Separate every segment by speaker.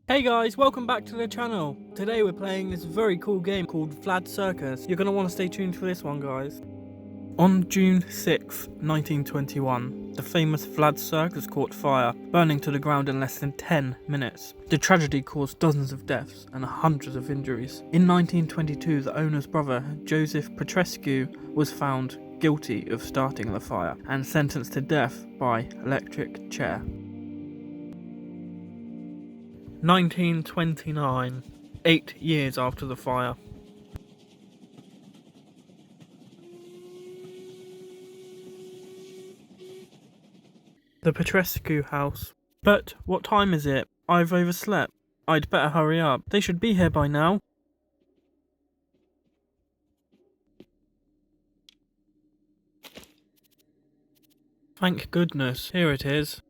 Speaker 1: Hey guys, welcome back to the channel. Today we're playing this very cool game called Vlad Circus. You're going to want to stay tuned for this one, guys. On June 6th, 1921, the famous Vlad Circus caught fire, burning to the ground in less than 10 minutes. The tragedy caused dozens of deaths and hundreds of injuries. In 1922, the owner's brother, Joseph Petrescu, was found guilty of starting the fire and sentenced to death by electric chair. 1929, 8 years after the fire. The Petrescu house. But what time is it? I've overslept. I'd better hurry up. They should be here by now. Thank goodness. Here it is.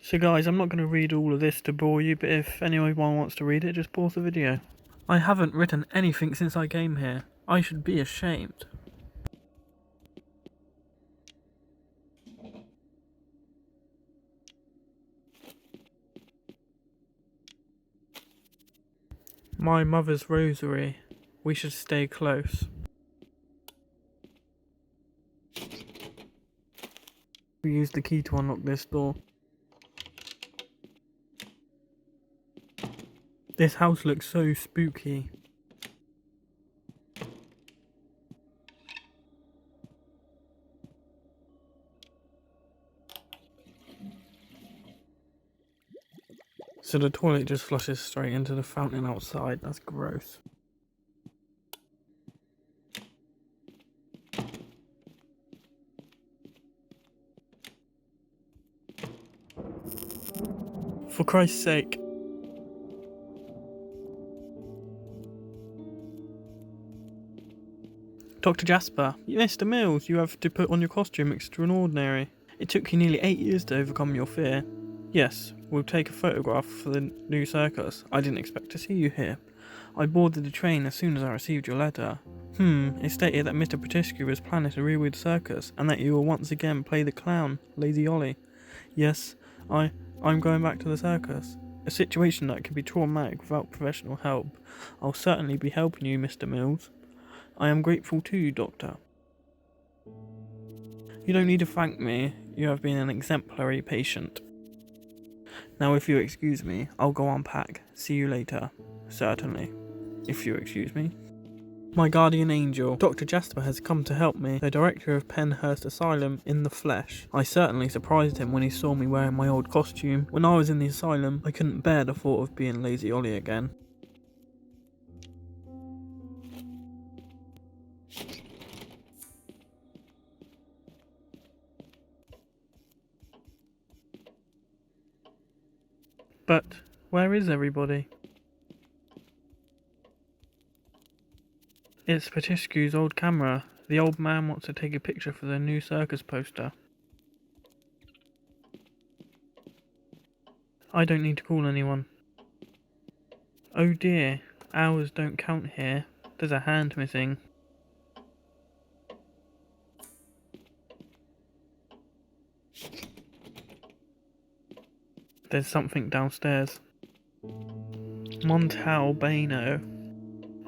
Speaker 1: So guys, I'm not going to read all of this to bore you, but if anyone wants to read it, just pause the video. I haven't written anything since I came here. I should be ashamed. My mother's rosary. We should stay close. We used the key to unlock this door. This house looks so spooky. So the toilet just flushes straight into the fountain outside. That's gross. For Christ's sake. Dr. Jasper, Mr. Mills, you have to put on your costume extraordinary. It took you nearly 8 years to overcome your fear. Yes, we'll take a photograph for the new circus. I didn't expect to see you here. I boarded the train as soon as I received your letter. It stated that Mr. Petrescu was planning to rebuild the circus and that you will once again play the clown, Lazy Ollie. Yes, I'm going back to the circus. A situation that can be traumatic without professional help. I'll certainly be helping you, Mr. Mills. I am grateful to you, Doctor. You don't need to thank me. You have been an exemplary patient. Now if you excuse me, I'll go unpack. See you later. Certainly. If you excuse me. My guardian angel, Dr. Jasper, has come to help me, the director of Penhurst Asylum, in the flesh. I certainly surprised him when he saw me wearing my old costume. When I was in the asylum, I couldn't bear the thought of being Lazy Ollie again. But where is everybody? It's Petrescu's old camera. The old man wants to take a picture for the new circus poster. I don't need to call anyone. Oh dear, hours don't count here. There's a hand missing. There's something downstairs. Montalbano.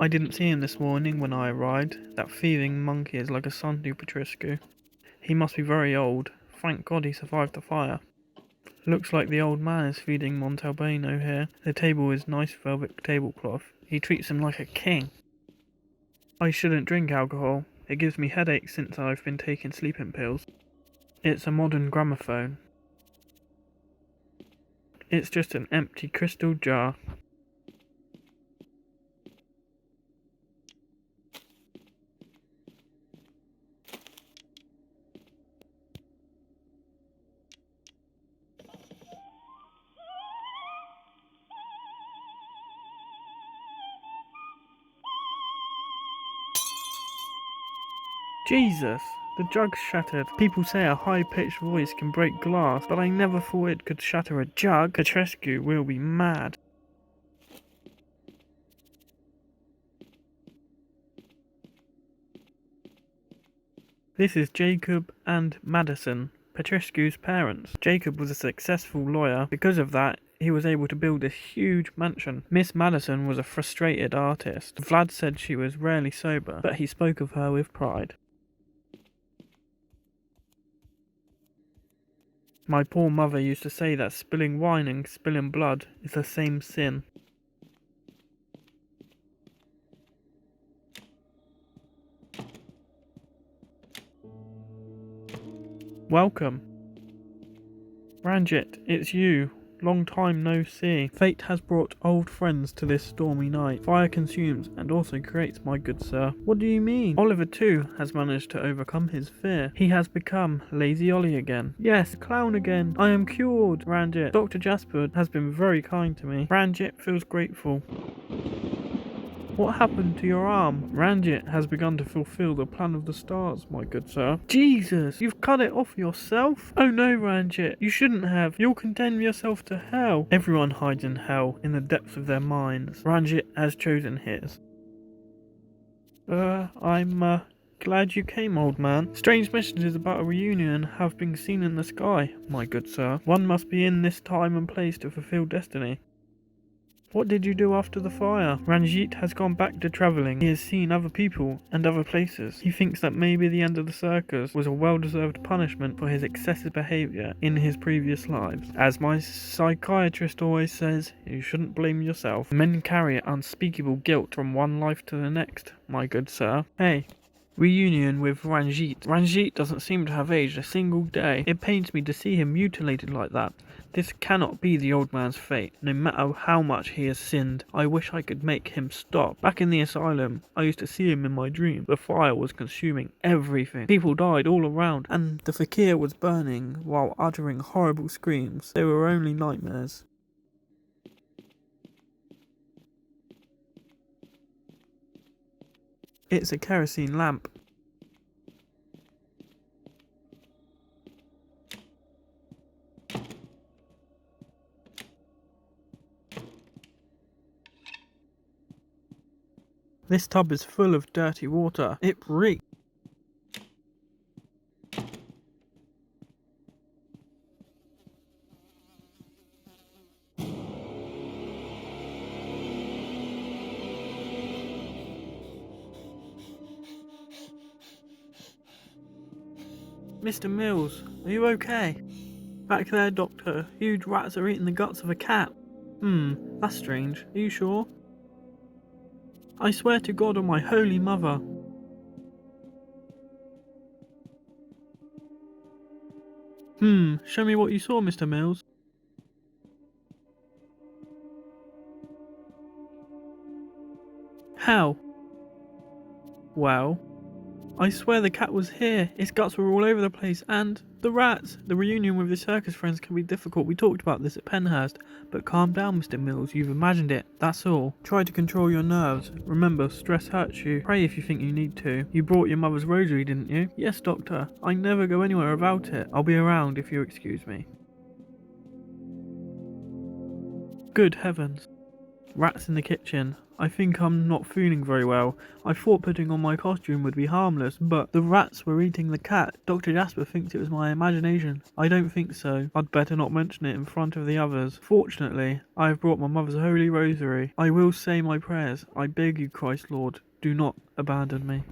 Speaker 1: I didn't see him this morning when I arrived. That thieving monkey is like a son to Petrescu. He must be very old. Thank God he survived the fire. Looks like the old man is feeding Montalbano here. The table is nice velvet tablecloth. He treats him like a king. I shouldn't drink alcohol. It gives me headaches since I've been taking sleeping pills. It's a modern gramophone. It's just an empty crystal jar. Jesus, the jug's shattered. People say a high-pitched voice can break glass, but I never thought it could shatter a jug. Petrescu will be mad. This is Jacob and Madison, Petrescu's parents. Jacob was a successful lawyer. Because of that, he was able to build this huge mansion. Miss Madison was a frustrated artist. Vlad said she was rarely sober, but he spoke of her with pride. My poor mother used to say that spilling wine and spilling blood is the same sin. Welcome. Ranjit, it's you. Long time no see. Fate has brought old friends to this stormy night. Fire consumes and also creates, my good sir. What do you mean? Oliver too has managed to overcome his fear. He has become Lazy Ollie again. Yes, clown again. I am cured, Ranjit. Dr. Jasper has been very kind to me. Ranjit feels grateful. What happened to your arm? Ranjit has begun to fulfill the plan of the stars, my good sir. Jesus, you've cut it off yourself? Oh no, Ranjit, you shouldn't have. You'll condemn yourself to hell. Everyone hides in hell, in the depths of their minds. Ranjit has chosen his. I'm glad you came, old man. Strange messages about a reunion have been seen in the sky, my good sir. One must be in this time and place to fulfill destiny. What did you do after the fire? Ranjit has gone back to travelling. He has seen other people and other places. He thinks that maybe the end of the circus was a well-deserved punishment for his excessive behaviour in his previous lives. As my psychiatrist always says, you shouldn't blame yourself. Men carry unspeakable guilt from one life to the next, my good sir. Hey. Reunion with Ranjit. Ranjit doesn't seem to have aged a single day. It pains me to see him mutilated like that. This cannot be the old man's fate. No matter how much he has sinned, I wish I could make him stop. Back in the asylum, I used to see him in my dreams. The fire was consuming everything. People died all around, and the fakir was burning while uttering horrible screams. They were only nightmares. It's a kerosene lamp. This tub is full of dirty water. It reeks. Mr. Mills, are you okay? Back there, Doctor. Huge rats are eating the guts of a cat. That's strange. Are you sure? I swear to God on my holy mother. Show me what you saw, Mr. Mills. How? Well, I swear the cat was here. Its guts were all over the place, and the rats. The reunion with the circus friends can be difficult. We talked about this at Penhurst. But calm down, Mr. Mills. You've imagined it. That's all. Try to control your nerves. Remember, stress hurts you. Pray if you think you need to. You brought your mother's rosary, didn't you? Yes, Doctor. I never go anywhere without it. I'll be around if you excuse me. Good heavens. Rats in the kitchen. I think I'm not feeling very well. I thought putting on my costume would be harmless, but the rats were eating the cat. Dr. Jasper thinks it was my imagination. I don't think so. I'd better not mention it in front of the others. Fortunately, I have brought my mother's holy rosary. I will say my prayers. I beg you, Christ Lord, do not abandon me.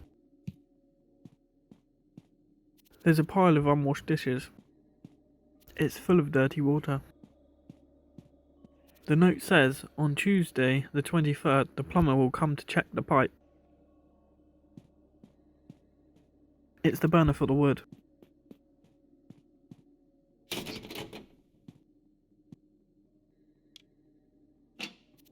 Speaker 1: There's a pile of unwashed dishes. It's full of dirty water. The note says, on Tuesday, the 23rd, the plumber will come to check the pipe. It's the burner for the wood.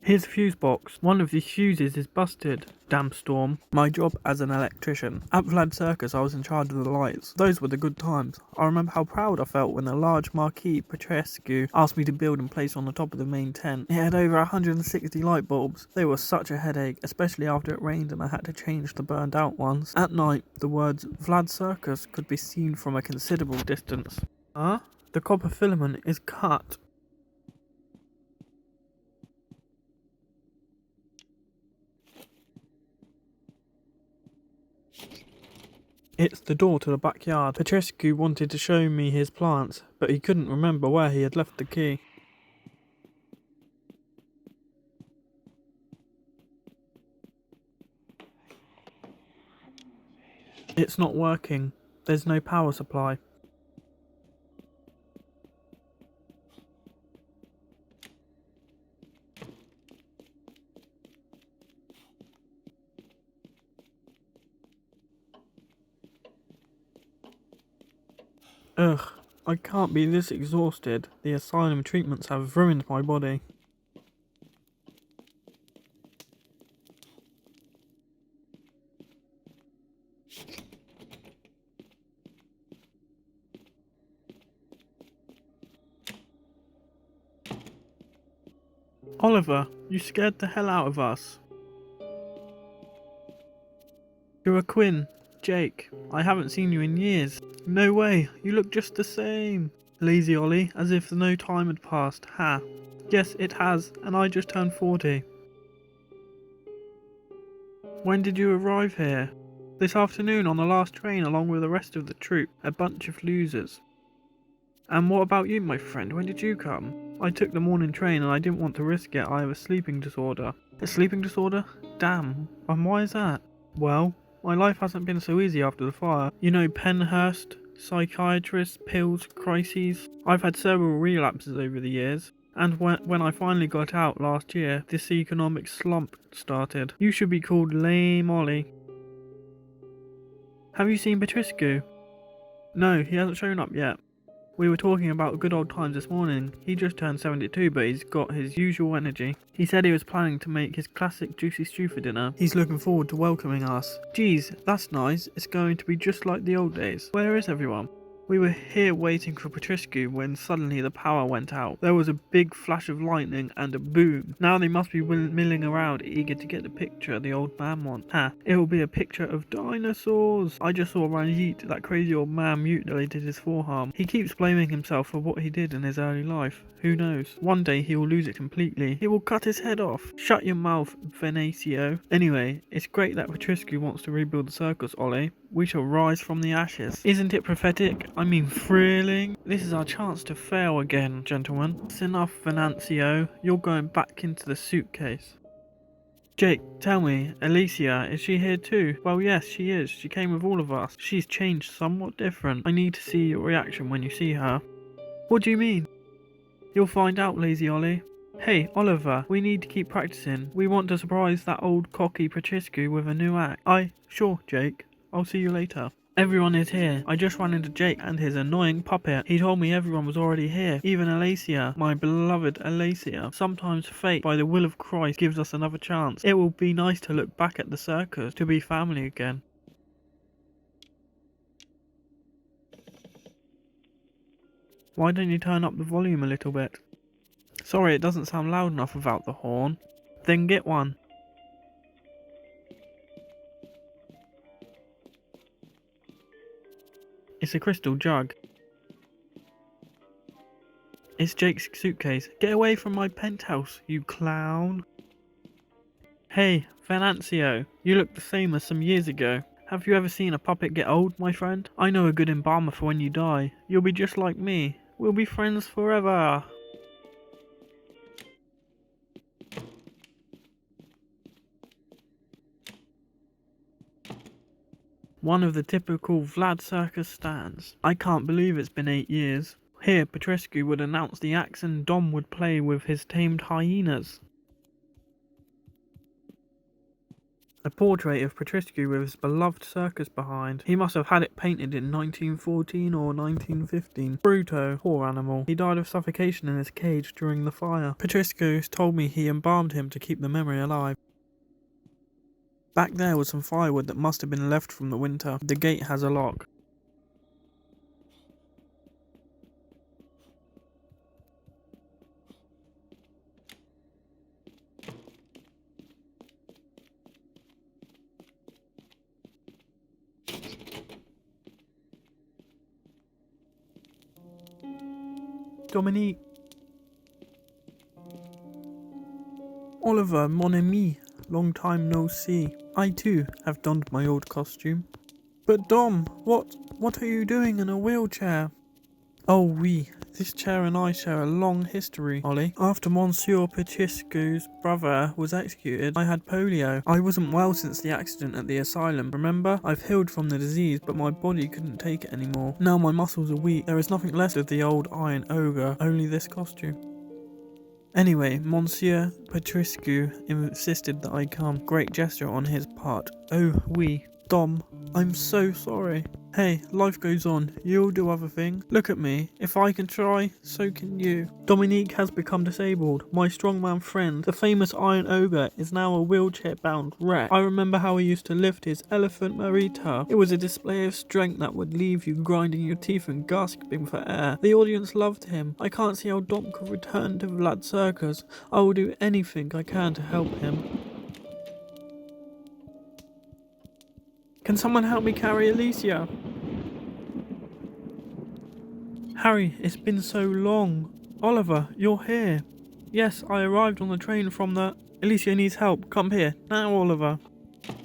Speaker 1: Here's a fuse box. One of these fuses is busted. Damn storm. My job as an electrician. At Vlad Circus I was in charge of the lights. Those were the good times. I remember how proud I felt when a large marquee Petrescu asked me to build and place on the top of the main tent. It had over 160 light bulbs. They were such a headache, especially after it rained and I had to change the burned out ones. At night, the words Vlad Circus could be seen from a considerable distance. Huh? The copper filament is cut. It's the door to the backyard. Petrescu wanted to show me his plants, but he couldn't remember where he had left the key. It's not working. There's no power supply. Ugh, I can't be this exhausted. The asylum treatments have ruined my body. Oliver, you scared the hell out of us. You're a Quinn. Jake, I haven't seen you in years. No way, you look just the same. Lazy Ollie, as if no time had passed. Ha. Yes, it has, and I just turned 40. When did you arrive here? This afternoon on the last train along with the rest of the troop, a bunch of losers. And what about you, my friend? When did you come? I took the morning train and I didn't want to risk it. I have a sleeping disorder. A sleeping disorder? Damn. And why is that? Well, my life hasn't been so easy after the fire. You know, Penhurst, psychiatrists, pills, crises. I've had several relapses over the years. And when I finally got out last year, this economic slump started. You should be called Lame Ollie. Have you seen Petriscu? No, he hasn't shown up yet. We were talking about good old times this morning. He just turned 72, but he's got his usual energy. He said he was planning to make his classic juicy stew for dinner. He's looking forward to welcoming us. Geez, that's nice. It's going to be just like the old days. Where is everyone? We were here waiting for Petriscu when suddenly the power went out. There was a big flash of lightning and a boom. Now they must be milling around eager to get the picture the old man wants. Ha, it will be a picture of dinosaurs. I just saw Ranjit, that crazy old man, mutilated his forearm. He keeps blaming himself for what he did in his early life. Who knows? One day he will lose it completely. He will cut his head off. Shut your mouth, Venecio. Anyway, it's great that Petriscu wants to rebuild the circus, Ollie. We shall rise from the ashes. Isn't it prophetic? I mean thrilling? This is our chance to fail again, gentlemen. It's enough, Venancio. You're going back into the suitcase. Jake, tell me, Alicia, is she here too? Well, yes, she is. She came with all of us. She's changed somewhat different. I need to see your reaction when you see her. What do you mean? You'll find out, Lazy Ollie. Hey, Oliver, we need to keep practicing. We want to surprise that old cocky Petriscu with a new act. Sure, Jake. I'll see you later. Everyone is here. I just ran into Jake and his annoying puppet. He told me everyone was already here. Even Alicia, my beloved Alicia. Sometimes fate, by the will of Christ, gives us another chance. It will be nice to look back at the circus, to be family again. Why don't you turn up the volume a little bit? Sorry, it doesn't sound loud enough without the horn. Then get one. It's a crystal jug. It's Jake's suitcase. Get away from my penthouse, you clown. Hey, Venancio, you look the same as some years ago. Have you ever seen a puppet get old, my friend? I know a good embalmer for when you die. You'll be just like me. We'll be friends forever. One of the typical Vlad Circus stands. I can't believe it's been 8 years. Here, Petriscu would announce the acts and Dom would play with his tamed hyenas. A portrait of Petriscu with his beloved circus behind. He must have had it painted in 1914 or 1915. Bruto, poor animal. He died of suffocation in his cage during the fire. Petriscu told me he embalmed him to keep the memory alive. Back there was some firewood that must have been left from the winter. The gate has a lock. Dominique. Oliver, mon ami. Long time no see. I too have donned my old costume. But Dom, what are you doing in a wheelchair? Oh oui, This chair and I share a long history, Ollie. After Monsieur Petiscu's brother was executed, I had polio. I wasn't well since the accident at the asylum, remember? I've healed from the disease, but my body couldn't take it anymore. Now my muscles are weak. There is nothing left of the old iron ogre, only this costume. Anyway, Monsieur Petriscu insisted that I come. Great gesture on his part. Oh, oui. Dom, I'm so sorry. Hey, life goes on. You'll do other things. Look at me. If I can try, so can you. Dominique has become disabled. My strongman friend, the famous Iron Ogre, is now a wheelchair-bound wreck. I remember how he used to lift his elephant Marita. It was a display of strength that would leave you grinding your teeth and gasping for air. The audience loved him. I can't see how Dom could return to Vlad Circus. I will do anything I can to help him. Can someone help me carry Alicia? Harry, it's been so long. Oliver, you're here. Yes, I arrived on the train from the... Alicia needs help. Come here. Now, Oliver.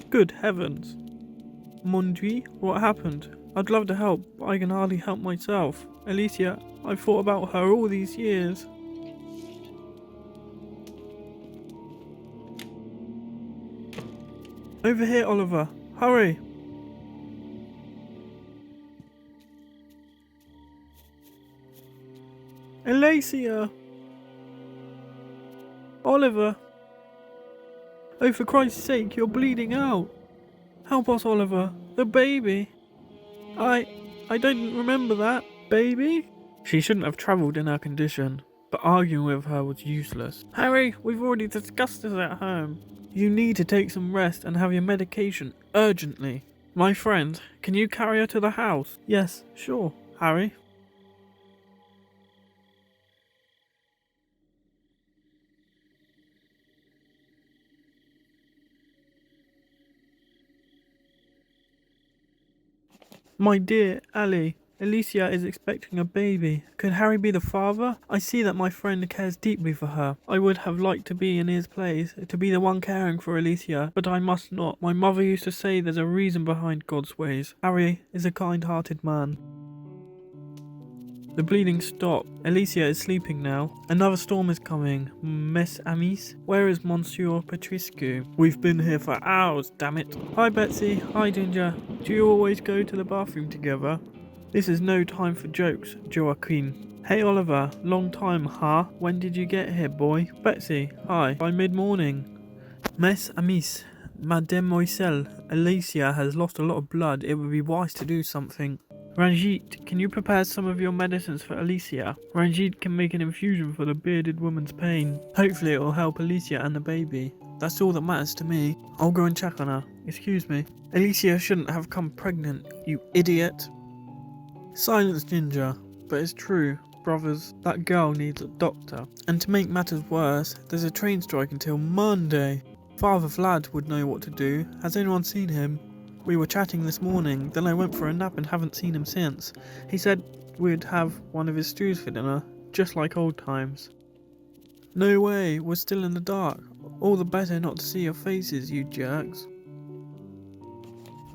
Speaker 1: Good heavens. Mon Dieu, what happened? I'd love to help, but I can hardly help myself. Alicia, I've thought about her all these years. Over here, Oliver. Hurry. Alicia! Oliver! Oh, for Christ's sake, you're bleeding out! Help us, Oliver! The baby! I don't remember that. Baby? She shouldn't have travelled in her condition, but arguing with her was useless. Harry, we've already discussed this at home. You need to take some rest and have your medication urgently. My friend, can you carry her to the house? Yes, sure, Harry. My dear Ali, Alicia is expecting a baby. Could Harry be the father? I see that my friend cares deeply for her. I would have liked to be in his place, to be the one caring for Alicia, but I must not. My mother used to say there's a reason behind God's ways. Harry is a kind-hearted man. The bleeding stopped. Alicia is sleeping now. Another storm is coming. Mes amis? Where is Monsieur Petriscu? We've been here for hours, damn it. Hi Betsy. Hi Ginger. Do you always go to the bathroom together? This is no time for jokes, Joaquin. Hey Oliver, long time, huh? When did you get here, boy? Betsy, hi. By mid-morning. Mes amis. Mademoiselle, Alicia has lost a lot of blood. It would be wise to do something. Ranjit, can you prepare some of your medicines for Alicia? Ranjit can make an infusion for the bearded woman's pain. Hopefully it will help Alicia and the baby. That's all that matters to me. I'll go and check on her. Excuse me. Alicia shouldn't have come pregnant, you idiot. Silence, Ginger. But it's true, brothers. That girl needs a doctor. And to make matters worse, there's a train strike until Monday. Father Vlad would know what to do. Has anyone seen him? We were chatting this morning, then I went for a nap and haven't seen him since. He said we'd have one of his stews for dinner, just like old times. No way, we're still in the dark. All the better not to see your faces, you jerks.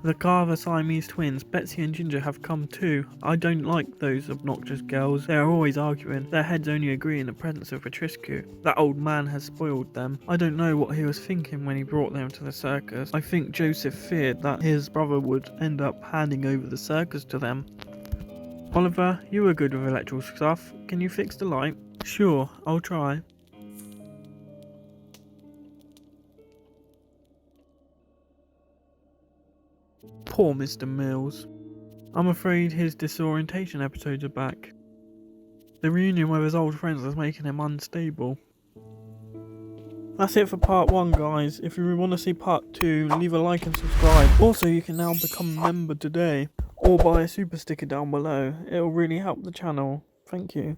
Speaker 1: The Carver Siamese twins, Betsy and Ginger, have come too. I don't like those obnoxious girls. They are always arguing. Their heads only agree in the presence of Petriscu. That old man has spoiled them. I don't know what he was thinking when he brought them to the circus. I think Joseph feared that his brother would end up handing over the circus to them. Oliver, you were good with electrical stuff. Can you fix the light? Sure, I'll try. Poor Mr. Mills. I'm afraid his disorientation episodes are back. The reunion with his old friends is making him unstable. That's it for part 1, guys. If you want to see part 2, leave a like and subscribe. Also, you can now become a member today, or buy a super sticker down below. It'll really help the channel. Thank you.